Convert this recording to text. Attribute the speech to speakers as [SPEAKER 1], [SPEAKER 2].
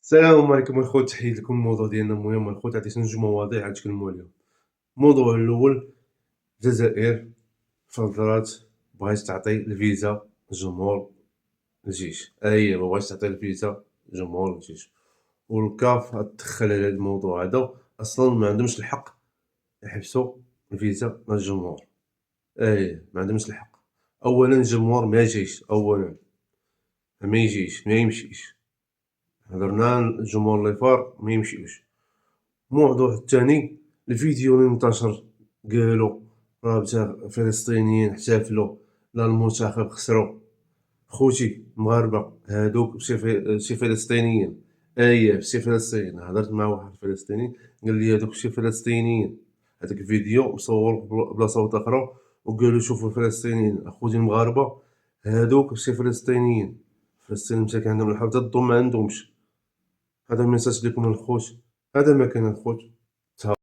[SPEAKER 1] السلام عليكم الخوت، تحيت لكم. الموضوع ديالنا مهم الخوت، عطيتنا جوج مواضيع غنتكلموا عليهم. الموضوع الاول: الجزائر فضلات بغات تعطي الفيزا لجمهور الجيش، هي ما بغاتش تعطي الفيزا لجمهور الجيش، والكاف تدخل على هذا الموضوع هذا. اصلا ما عندهمش الحق يحبسوا الفيزا للجمهور، ما عندهمش الحق. اولا الجمهور ما جايش، اولا ما يجيش ما يمشيش، هضرنا الجمهور اللي فار ما يمشيوش. الموضوع الثاني: الفيديو اللي انتشر قالوا راه بتا فلسطينيين احتفلوا لا المنتخب خسروا. خوتي مغاربه هادوك شي فلسطينيين، شي فلسطينيين. هضرت مع واحد فلسطيني قال لي هادوك شي فلسطينيين، هذاك الفيديو مصور بلاصه وحده اخرى وقالوا شوفوا الفلسطينيين. اخوتي المغاربه هادوك شي فلسطينيين، فلسطين مساكن عندهم الحق ضدهم ما عندهمش. هذا الميساج لكم الخوت، هذا ما كان الخوت.